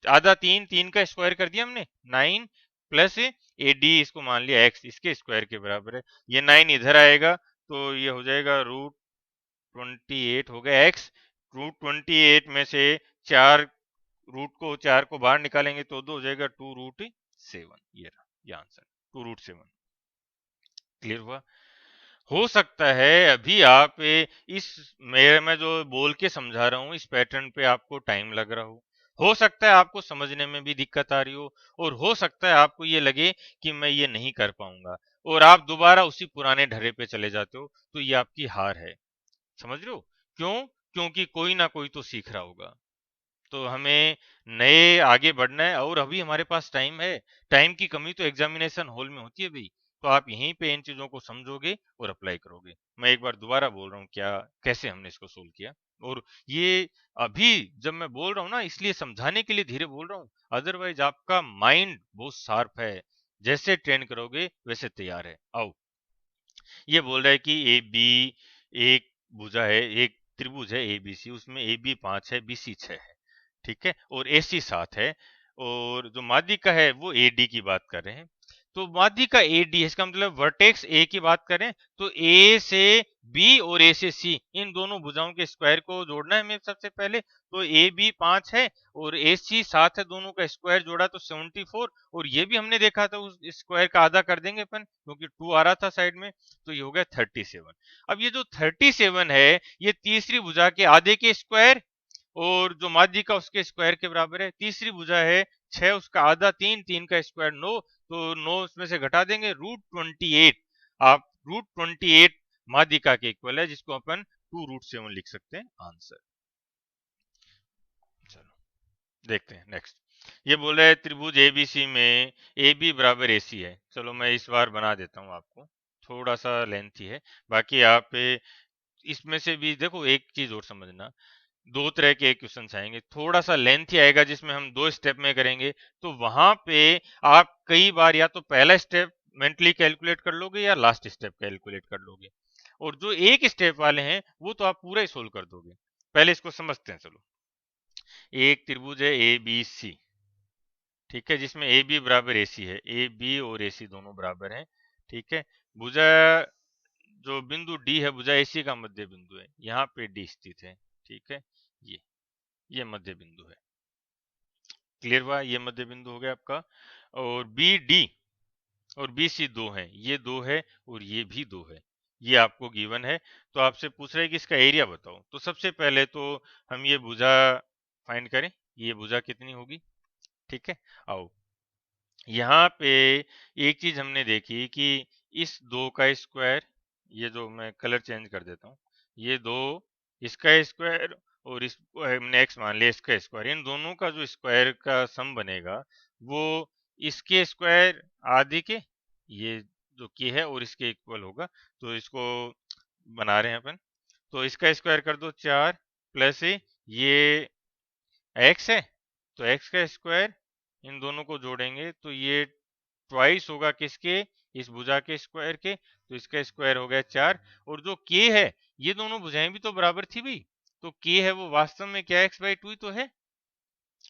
आधा 3, 3 का स्क्वायर कर दिया हमने 9 प्लस ए डी इसको मान लिया x इसके स्क्वायर के बराबर है। ये 9 इधर आएगा तो ये हो जाएगा √28 हो गया x। √28 में से 4 4 को बाहर निकालेंगे तो 2 हो जाएगा 2√7। ये आंसर 2√7। क्लियर हुआ? हो सकता है अभी आप इस मेरे मैं जो बोल के समझा रहा हूं इस पैटर्न पे आपको टाइम लग रहा हो सकता है आपको समझने में भी दिक्कत आ रही और हो सकता है आपको ये लगे कि मैं ये नहीं कर पाऊंगा और आप दोबारा उसी पुराने ढर्रे पे चले जाते हो, तो ये आपकी हार है। समझ रहे हो क्यों? क्योंकि कोई ना कोई तो सीख रहा होगा। तो हमें नए आगे बढ़ना है और अभी हमारे पास टाइम है। टाइम की कमी तो एग्जामिनेशन हॉल में होती है भाई। तो आप यहीं पे इन चीजों को समझोगे और अप्लाई करोगे। मैं एक बार दोबारा बोल रहा हूँ क्या कैसे हमने इसको सोल्व किया। और ये अभी जब मैं बोल रहा हूँ ना इसलिए समझाने के लिए धीरे बोल रहा हूँ, अदरवाइज आपका माइंड बहुत शार्प है। जैसे ट्रेन करोगे वैसे तैयार है। आओ, ये बोल रहा है कि ए बी एक भुजा है, एक त्रिभुज है ए बी सी, उसमें ए बी 5 है बी सी 6 है, ठीक है, और ए सी 7 है और जो माध्यिका है वो ए डी की बात कर रहे हैं। तो माध्यिका ए डी है, इसका मतलब वर्टेक्स ए की बात करें तो ए से बी और ए से सी इन दोनों भुजाओं के स्क्वायर को जोड़ना है हमें सबसे पहले। तो ए बी 5 है और ए सी 7 है, दोनों का स्क्वायर जोड़ा तो 74। और ये भी हमने देखा था उस स्क्वायर का आधा कर देंगे अपन क्योंकि 2 आ रहा था साइड में, तो ये हो गया 37। अब ये जो 37 है ये तीसरी भुजा के आधे के स्क्वायर और जो माध्यिका उसके स्क्वायर के बराबर है। तीसरी भुजा है 6 उसका आधा 3, 3 का स्क्वायर 9, तो 9 उसमें से घटा देंगे √28। आप √28 माध्यिका के इक्वल है जिसको अपन 2√7 लिख सकते हैं आंसर। चलो देखते हैं नेक्स्ट। ये बोल रहा है त्रिभुज एबीसी में ए बी बराबर ए सी है। चलो मैं इस बार बना देता हूँ, आपको थोड़ा सा लेंथी है, बाकी आप इसमें से भी देखो एक चीज और समझना। दो तरह के क्वेश्चन आएंगे, थोड़ा सा लेंथी आएगा जिसमें हम 2 स्टेप में करेंगे, तो वहां पे आप कई बार या तो पहला स्टेप मेंटली कैलकुलेट कर लोगे या लास्ट स्टेप कैलकुलेट कर लोगे, और जो एक स्टेप वाले हैं वो तो आप पूरा ही सोल्व कर दोगे। पहले इसको समझते हैं। चलो, एक त्रिभुज है ए बी सी, ठीक है, जिसमें ए बी बराबर ए सी है, ए बी और ए सी दोनों बराबर हैं, ठीक है। भुजा जो बिंदु डी है भुजा ए सी का मध्य बिंदु है, यहाँ पे डी स्थित है, ठीक है। ये मध्य बिंदु है। क्लियर हुआ? ये मध्य बिंदु हो गया आपका। और बी डी और बी सी 2 है, ये 2 है और ये भी 2 है, ये आपको गिवन है। तो आपसे पूछ रहे हैं कि इसका एरिया बताओ। तो सबसे पहले तो हम ये भुजा फाइंड करें, ये भुजा कितनी होगी, ठीक है। आओ, यहाँ पे एक चीज हमने देखी कि इस 2 का स्क्वायर, ये जो मैं कलर चेंज कर देता हूँ, ये 2 इसका स्क्वायर और इसको हमने x मान लिया इसका स्क्वायर, इन दोनों का जो स्क्वायर का सम बनेगा वो इसके स्क्वायर आधे के, ये जो के है और इसके इक्वल होगा। तो इसको बना रहे हैं अपन, तो इसका स्क्वायर कर दो 4 प्लस ये x है तो x का स्क्वायर, इन दोनों को जोड़ेंगे तो ये ट्वाइस होगा किसके, इस भुजा के स्क्वायर के, तो इसका स्क्वायर हो गया 4। और जो k है, ये दोनों भुजाएं भी तो बराबर थी भाई, तो k है वो वास्तव में क्या x/2 ही तो है,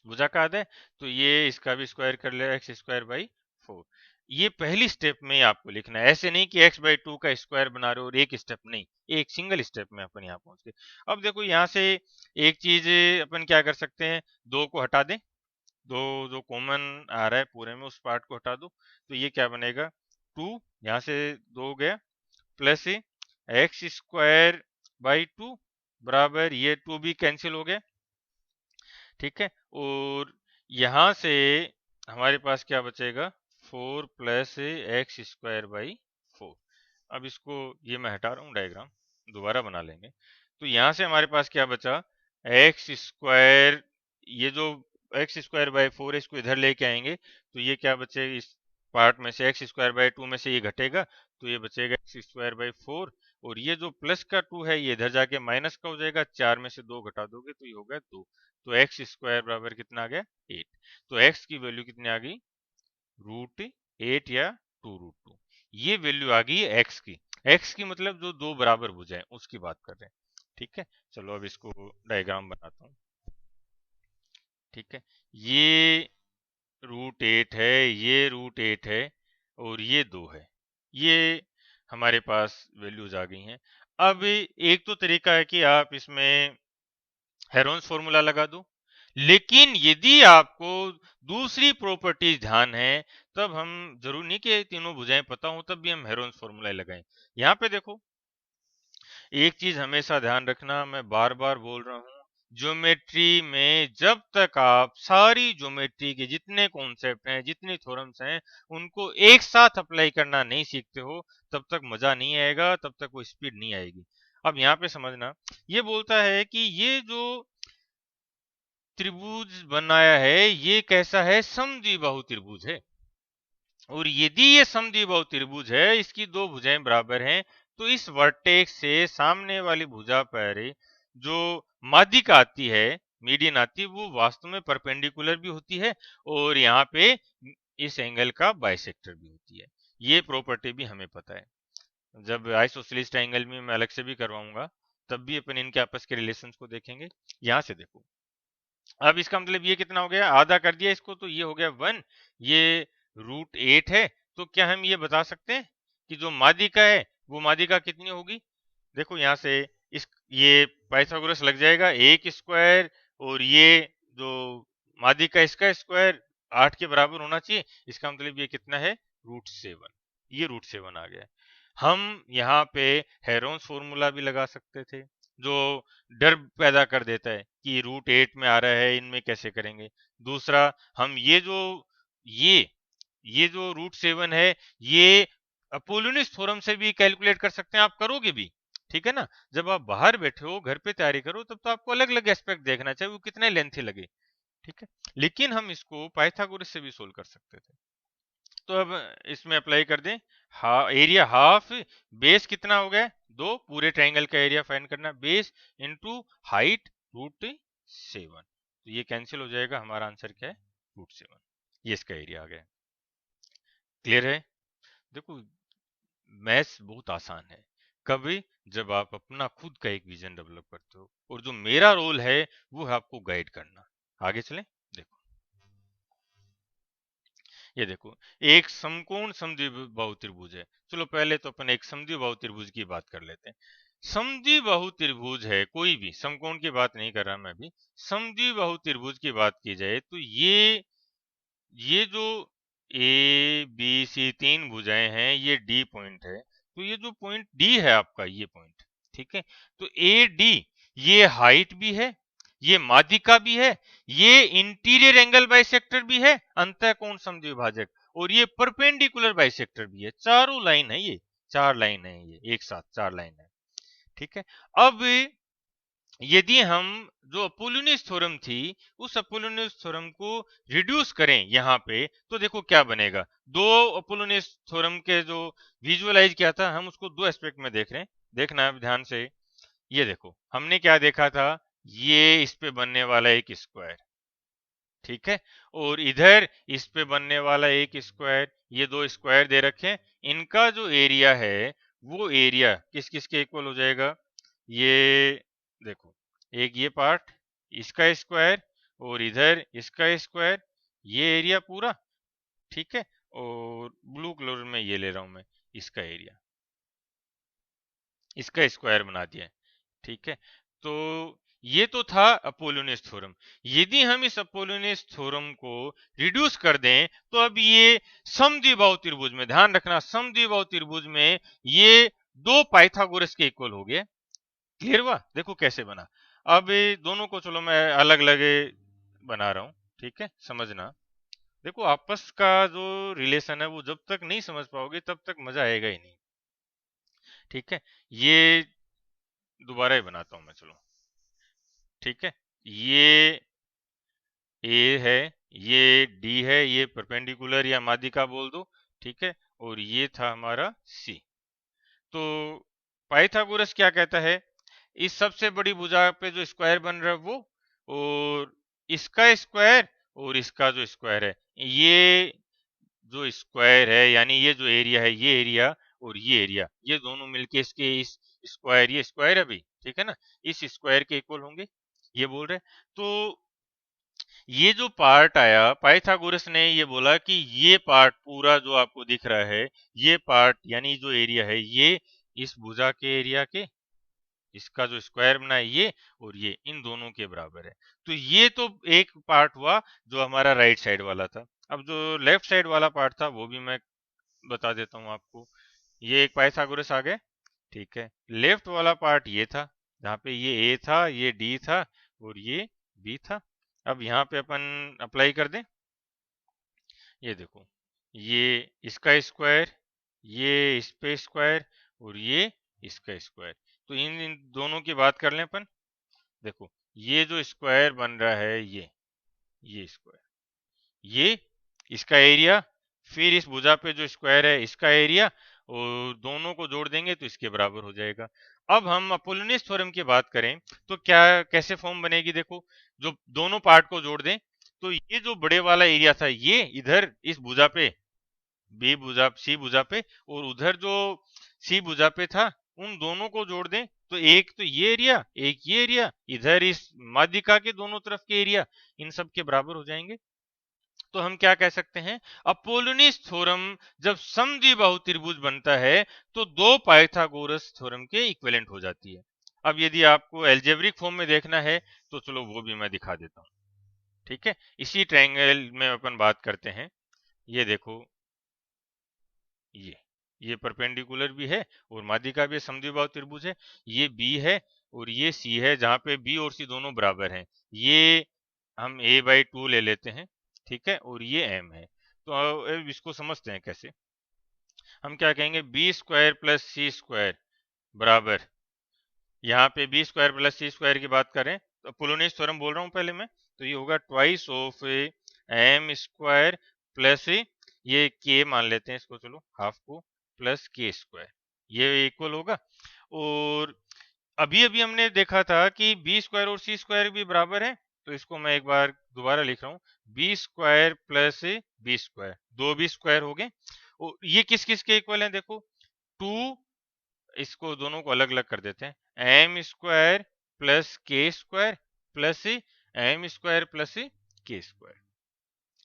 भुजा का आधा है, तो ये इसका भी स्क्वायर कर ले x²/4। ये पहली स्टेप में ही आपको लिखना है, ऐसे नहीं कि x/2 का स्क्वायर बना रहे हो और एक स्टेप नहीं, एक सिंगल स्टेप में अपन यहाँ पहुंच गए। अब देखो यहाँ से एक चीज अपन क्या कर सकते हैं, 2 को हटा दें, 2 जो कॉमन आ रहा है पूरे में उस पार्ट को हटा दो, तो ये क्या बनेगा 2, यहाँ से 2 गया, प्लस x²/2 बराबर ये 2 भी कैंसिल हो गया, ठीक है। और यहाँ से हमारे पास क्या बचेगा 4 प्लस x²/4। अब इसको ये मैं हटा रहा हूँ डायग्राम, दोबारा बना लेंगे। तो यहाँ से हमारे पास क्या बचा x², ये जो x²/4 है इसको इधर लेके आएंगे तो ये क्या बचेगा, इस पार्ट में से x²/2 में से ये घटेगा तो ये बचेगा x²/4 और ये जो प्लस का 2 है ये इधर जाके माइनस का हो जाएगा, 4 में से 2 घटा दोगे तो ये हो गया 2। तो एक्स स्क्वायर बराबर कितना आ गया 8। तो एक्स की वैल्यू कितनी आ गई √8 या 2√2। ये वैल्यू आ गई एक्स की। एक्स की मतलब जो दो बराबर भुजाएं उसकी बात कर रहे हैं। ठीक है, चलो अब इसको डायग्राम बनाता हूँ। ठीक है, ये √8 है, ये √8 है और ये 2 है। ये हमारे पास वैल्यूज आ गई हैं। अब एक तो तरीका है कि आप इसमें हेरोन्स फॉर्मूला लगा दो, लेकिन यदि आपको दूसरी प्रॉपर्टीज ध्यान है तब हम जरूर नहीं कि तीनों भुजाएं पता हो तब भी हम हेरोन्स फॉर्मूला लगाएं। यहाँ पे देखो एक चीज हमेशा ध्यान रखना, मैं बार बार बोल रहा हूँ, ज्योमेट्री में जब तक आप सारी ज्योमेट्री के जितने कॉन्सेप्ट हैं, जितने थ्योरम्स हैं, उनको एक साथ अप्लाई करना नहीं सीखते हो तब तक मजा नहीं आएगा, तब तक वो स्पीड नहीं आएगी। अब यहाँ पे समझना, ये बोलता है कि ये जो त्रिभुज बनाया है ये कैसा है, समद्विबाहु त्रिभुज है। और यदि ये समद्विबाहु त्रिभुज है, इसकी दो भुजाएं बराबर हैं, तो इस वर्टेक्स से सामने वाली भुजा पर जो माध्यिका आती है, मीडियन आती है, वो वास्तव में परपेंडिकुलर भी होती है और यहाँ पे इस एंगल का बाइसेक्टर भी होती है। ये प्रॉपर्टी भी हमें पता है। जब आइसोसेलेस ट्रायंगल में मैं अलग से भी करवाऊंगा तब भी अपन इनके आपस के रिलेशंस को देखेंगे। यहाँ से देखो, अब इसका मतलब ये कितना हो गया, आधा कर दिया इसको तो ये हो गया 1, ये √8 है। तो क्या हम ये बता सकते हैं कि जो माध्यिका है वो माध्यिका कितनी होगी। देखो यहाँ से इस ये पाइथागोरस लग जाएगा, 1 स्क्वायर और ये जो माध्यिका इसका स्क्वायर 8 के बराबर होना चाहिए। इसका मतलब ये कितना है √7, ये √7 आ गया। हम यहाँ पे हेरोन्स फॉर्मूला भी लगा सकते थे जो डर पैदा कर देता है कि √8 में आ रहा है, इनमें कैसे करेंगे। दूसरा, हम ये जो √7 है ये अपोलोनियस थ्योरम से भी कैलकुलेट कर सकते हैं, आप करोगे भी। ठीक है ना, जब आप बाहर बैठे हो घर पे तैयारी करो तब तो आपको अलग अलग एस्पेक्ट देखना चाहिए, वो कितने लेंथी लगे। ठीक है, लेकिन हम इसको पाइथागोरस से भी सोल्व कर सकते थे। तो अब इसमें अप्लाई कर दें, एरिया हाफ, बेस कितना हो गया 2, पूरे ट्रायंगल का एरिया फाइंड करना, बेस इनटू हाइट √7। तो ये कैंसिल हो जाएगा, हमारा आंसर क्या है √7, ये इसका एरिया आ गया। क्लियर है। देखो मैथ्स बहुत आसान है, कभी जब आप अपना खुद का एक विजन डेवलप करते हो, और जो मेरा रोल है वो है आपको गाइड करना। आगे चलें। देखो ये देखो, एक समकोण समद्विबाहु त्रिभुज है। चलो पहले तो अपन एक समद्विबाहु त्रिभुज की बात कर लेते हैं। समद्विबाहु त्रिभुज है कोई भी, समकोण की बात नहीं कर रहा मैं अभी, समद्विबाहु त्रिभुज की बात की जाए तो ये जो ए बी सी तीन भुजाएं हैं, ये डी पॉइंट है। तो ये जो पॉइंट डी है आपका, ये पॉइंट, ठीक है, तो ए डी ये हाइट भी है, ये माध्यिका भी है, ये इंटीरियर एंगल बाइसेक्टर भी है, अंतःकोण समद्विभाजक, और ये परपेंडिकुलर बाइसेक्टर भी है। चारों लाइन है, ये चार लाइन है, ये एक साथ चार लाइन है। ठीक है, अब यदि हम जो अपोलोनियस थ्योरम थी उस अपोलोनियस थ्योरम को रिड्यूस करें यहाँ पे, तो देखो क्या बनेगा। दो अपोलोनियस थ्योरम के जो विजुअलाइज किया था, हम उसको दो एस्पेक्ट में देख रहे हैं, देखना है ध्यान से। ये देखो हमने क्या देखा था, ये इस पे बनने वाला एक स्क्वायर, ठीक है, और इधर इस पे बनने वाला एक स्क्वायर, ये दो स्क्वायर दे रखे हैं, इनका जो एरिया है वो एरिया किस किस के इक्वल हो जाएगा। ये देखो, एक ये पार्ट इसका स्क्वायर और इधर इसका स्क्वायर, ये एरिया पूरा, ठीक है, और ब्लू कलर में ये ले रहा हूं मैं, इसका एरिया, इसका स्क्वायर बना दिया है। ठीक है, तो ये तो था अपोलोनियस थ्योरम। यदि हम इस अपोलोनियस थ्योरम को रिड्यूस कर दें तो अब ये समद्विबाहु त्रिभुज में, ध्यान रखना समद्विबाहु त्रिभुज में ये दो पाइथागोरस के इक्वल हो गए। क्लियर हुआ, देखो कैसे बना। अब ये दोनों को चलो मैं अलग अलग बना रहा हूं, ठीक है, समझना। देखो आपस का जो रिलेशन है वो जब तक नहीं समझ पाओगे तब तक मजा आएगा ही नहीं। ठीक है, ये दोबारा ही बनाता हूं मैं, चलो ठीक है, ये ए है, ये डी है, ये परपेंडिकुलर या माध्यिका बोल दो, ठीक है, और ये था हमारा सी। तो पाइथागोरस क्या कहता है, इस सबसे बड़ी भुजा पे जो स्क्वायर बन रहा है वो, और इसका स्क्वायर और इसका जो स्क्वायर है, ये जो स्क्वायर है यानी ये जो एरिया है, ये एरिया और ये एरिया, ये दोनों मिलके इसके इस स्क्वायर, ये स्क्वायर अभी ठीक है ना, इस स्क्वायर के इक्वल होंगे, ये बोल रहे हैं। तो ये जो पार्ट आया, पाइथागोरस ने ये बोला कि ये पार्ट पूरा जो आपको दिख रहा है, ये पार्ट यानी जो एरिया है, ये इस भुजा के एरिया के, इसका जो स्क्वायर बना है ये और ये, इन दोनों के बराबर है। तो ये तो एक पार्ट हुआ जो हमारा राइट साइड वाला था। अब जो लेफ्ट साइड वाला पार्ट था वो भी मैं बता देता हूँ आपको। ये एक पाइथागोरस आ गए, ठीक है। लेफ्ट वाला पार्ट ये था, जहाँ पे ये ए था, ये डी था और ये बी था। अब यहाँ पे अपन अप्लाई कर दें, ये देखो, ये इसका स्क्वायर, ये इस पे स्क्वायर और ये इसका स्क्वायर। तो इन दोनों की बात कर लें अपन, देखो ये जो स्क्वायर बन रहा है, ये स्क्वायर, ये इसका एरिया, फिर इस भुजा पे जो स्क्वायर है इसका एरिया, और दोनों को जोड़ देंगे तो इसके बराबर हो जाएगा। अब हम अपोलोनियस थ्योरम की बात करें तो क्या कैसे फॉर्म बनेगी, देखो जो दोनों पार्ट को जोड़ दें तो ये जो बड़े वाला एरिया था ये इधर इस भुजा पे, बी भुजा सी भुजा पे, और उधर जो सी भुजा पे था उन दोनों को जोड़ दें तो एक तो ये एरिया, एक ये एरिया, इधर इस माध्यिका के दोनों तरफ के एरिया, इन सब के बराबर हो जाएंगे। तो हम क्या कह सकते हैं, अपोलोनियस थ्योरम जब समद्विबाहु त्रिभुज बनता है तो दो पाइथागोरस थ्योरम के इक्विवेलेंट हो जाती है। अब यदि आपको एल्जेब्रिक फॉर्म में देखना है तो चलो वो भी मैं दिखा देता हूँ, ठीक है। इसी ट्रायंगल में अपन बात करते हैं, ये देखो, ये परपेंडिकुलर भी है और माध्यिका भी समद्विबाहु त्रिभुज है, ये बी है और ये सी है, जहां पे बी और सी दोनों बराबर हैं। ये हम a/2 ले लेते हैं, ठीक है, और ये m है। तो अब इसको समझते हैं कैसे। हम क्या कहेंगे, B square plus C square बराबर, यहाँ पे B square plus C square की बात करें तो अपोलोनियस थ्योरम बोल रहा हूँ पहले मैं, तो ये होगा twice of M square plus ये के मान लेते हैं इसको, चलो हाफ को, प्लस के स्क्वायर, ये इक्वल होगा। और अभी अभी हमने देखा था कि बी स्क्वायर और सी स्क्वायर भी बराबर है, तो इसको मैं एक बार दोबारा लिख रहा हूँ, B square plus B square, दो बी स्क्वायर हो गए। और ये किस किस के इक्वल है, देखो टू, इसको दोनों को अलग अलग कर देते हैं, M square plus K square plus M square plus K square,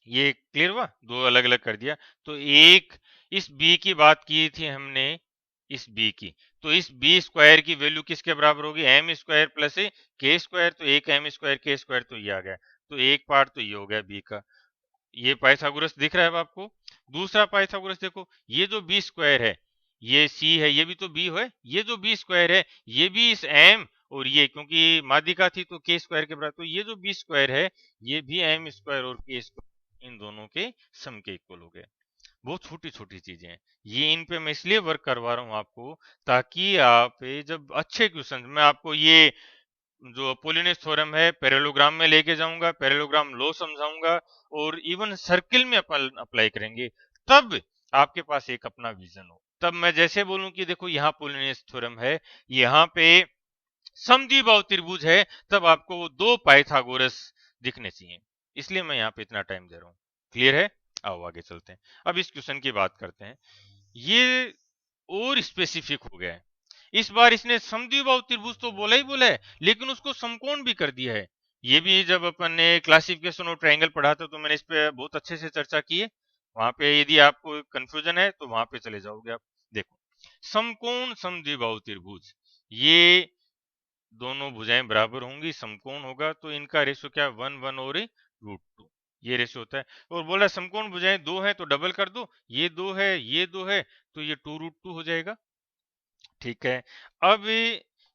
ये क्लियर हुआ, दो अलग अलग कर दिया। तो एक इस बी की बात की थी हमने, इस बी की, तो इस बी स्क्वायर की वैल्यू किसके बराबर होगी, M square plus K square, तो एक एम स्क्वायर के स्क्वायर, तो ये आ गया। तो एक पार्ट तो ये हो गया बी का, ये पाइथागोरस दिख रहा है अब आपको। दूसरा पाइथागोरस देखो, ये जो बी स्क्वायर है ये सी है, ये भी तो बी है, ये जो बी स्क्वायर है ये भी इस एम, और ये क्योंकि माध्यिका थी तो के स्क्वायर के बराबर, तो ये जो बी स्क्वायर है ये भी एम स्क्वायर और के स्क्वायर, इन दोनों के सम के इक्वल हो गए। बहुत छोटी छोटी चीजें हैं ये, इन पे मैं इसलिए वर्क करवा रहा हूँ आपको, ताकि आप जब अच्छे क्वेश्चन, मैं आपको ये जो अपोलोनियस थ्योरम है पैरेललोग्राम में लेके जाऊंगा, पैरेललोग्राम लॉ समझाऊंगा, और इवन सर्किल में अपन अप्लाई करेंगे, तब आपके पास एक अपना विजन हो। तब मैं जैसे बोलूं कि देखो यहाँ अपोलोनियस थ्योरम है, यहाँ पे समद्विबाहु त्रिभुज है, तब आपको वो दो पाइथागोरस दिखने चाहिए, इसलिए मैं यहाँ पे इतना टाइम दे रहा हूँ। क्लियर है, आओ आगे चलते हैं। अब इस क्वेश्चन की बात करते हैं, ये और स्पेसिफिक हो गया है। इस बार इसने समद्विबाहु त्रिभुज तो बोला ही बोला है, लेकिन उसको समकोण भी कर दिया है। ये भी जब अपन ने क्लासिफिकेशन और ट्रायंगल पढ़ा था तो मैंने इस पे बहुत अच्छे से चर्चा की है, वहां पे यदि आपको कंफ्यूजन है तो वहां पे चले जाओगे आप। देखो, समकोण समद्विबाहु त्रिभुज, ये दोनों भुजाएं बराबर होंगी, समकोण होगा, तो इनका रेशियो क्या, 1 1 और √2, ये रेशियो होता है। और बोला समकोण भुजाएं दो है तो डबल कर दो, ये दो है ये दो है, तो ये 2 √2 हो जाएगा, ठीक है। अब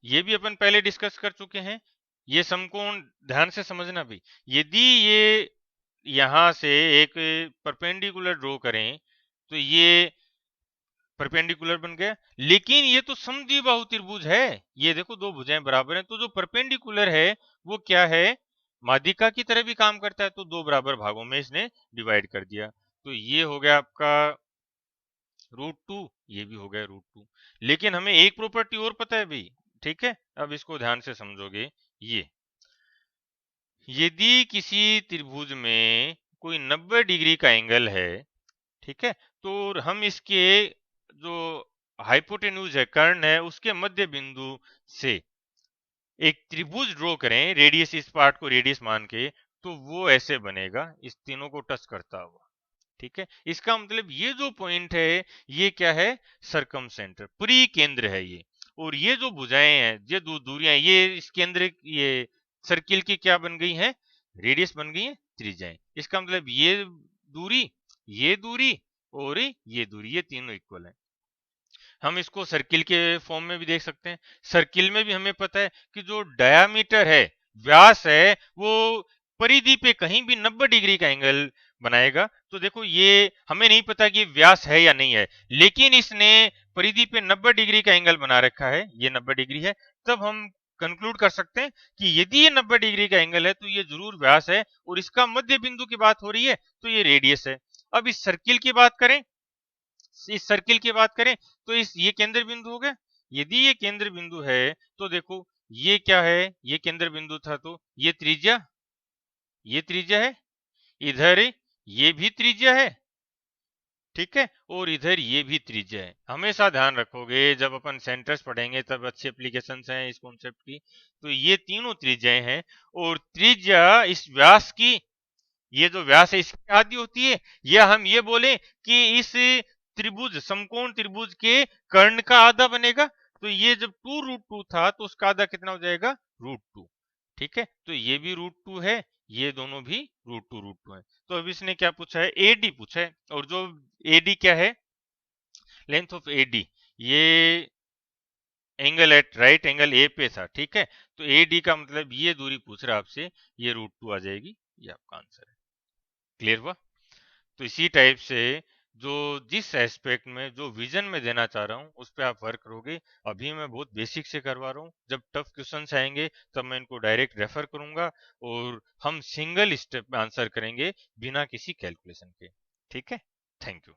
ये भी अपन पहले डिस्कस कर चुके हैं, ये समकोण ध्यान से समझना भी, यदि ये यहां से एक परपेंडिकुलर ड्रॉ करें तो ये परपेंडिकुलर बन गया, लेकिन ये तो समद्विबाहु त्रिभुज है, ये देखो दो भुजाएं बराबर हैं, तो जो परपेंडिकुलर है वो क्या है, माध्यिका की तरह भी काम करता है, तो दो बराबर भागों में इसने डिवाइड कर दिया। तो ये हो गया आपका √2, ये भी हो गया √2। लेकिन हमें एक प्रॉपर्टी और पता है भाई, ठीक है, अब इसको ध्यान से समझोगे। ये यदि किसी त्रिभुज में कोई 90 डिग्री का एंगल है, ठीक है, तो हम इसके जो हाइपोटेन्यूज है, कर्ण है, उसके मध्य बिंदु से एक त्रिभुज ड्रॉ करें, रेडियस, इस पार्ट को रेडियस मान के, तो वो ऐसे बनेगा, इस तीनों को टच करता हुआ, ठीक है। इसका मतलब ये जो पॉइंट है, ये क्या है, सरकम सेंटर, परिकेंद्र है ये। और ये जो भुजाएं हैं, ये दूरियां, ये इस केंद्र, ये सर्किल की क्या बन गई है, रेडियस बन गई है त्रिज्याएं। इसका मतलब दूरी ये दूरी और ये दूरी, ये तीनों इक्वल है। हम इसको सर्किल के फॉर्म में भी देख सकते हैं। सर्किल में भी हमें पता है कि जो डायामीटर है, व्यास है, वो परिधि पे कहीं भी 90 डिग्री का एंगल बनाएगा। तो देखो, ये हमें नहीं पता कि व्यास है या नहीं है, लेकिन इसने परिधि पे 90 डिग्री का एंगल बना रखा है, ये 90 डिग्री है। तब हम कंक्लूड कर सकते हैं कि यदि ये 90 डिग्री का एंगल है तो ये जरूर व्यास है, और इसका मध्य बिंदु की बात हो रही है तो ये रेडियस है। अब इस सर्किल की बात करें, इस सर्किल की बात करें, तो ये केंद्र बिंदु हो गया। यदि ये केंद्र बिंदु है तो देखो, ये क्या है, ये केंद्र बिंदु था, तो ये त्रिज्या, ये त्रिज्या है, इधर ये भी त्रिज्या है, ठीक है, और इधर ये भी त्रिज्या है। हमेशा ध्यान रखोगे, जब अपन सेंटर्स पढ़ेंगे तब अच्छी एप्लीकेशंस हैं इस कॉन्सेप्ट की। तो ये तीनों त्रिज्याएं हैं, और त्रिज्या इस व्यास की, ये जो व्यास है इसकी आधी होती है, या हम ये बोले कि इस त्रिभुज, समकोण त्रिभुज के कर्ण का आधा बनेगा। तो ये जब 2√2 था तो उसका आधा कितना हो जाएगा, √2, ठीक है। तो ये भी √2 है, ये दोनों भी √2 है। तो अब इसने क्या पूछा है, एडी पूछा है, और जो एडी क्या है, लेंथ ऑफ एडी, ये angle at right angle A पे था, ठीक है। तो एडी का मतलब ये दूरी पूछ रहा है आपसे, ये √2 आ जाएगी, ये आपका आंसर है। क्लियर हुआ। तो इसी टाइप से जो जिस एस्पेक्ट में, जो विजन में देना चाह रहा हूँ, उस पर आप वर्क करोगे। अभी मैं बहुत बेसिक से करवा रहा हूँ, जब टफ क्वेश्चंस आएंगे तब मैं इनको डायरेक्ट रेफर करूंगा, और हम सिंगल स्टेप में आंसर करेंगे बिना किसी कैलकुलेशन के, ठीक है। Thank you.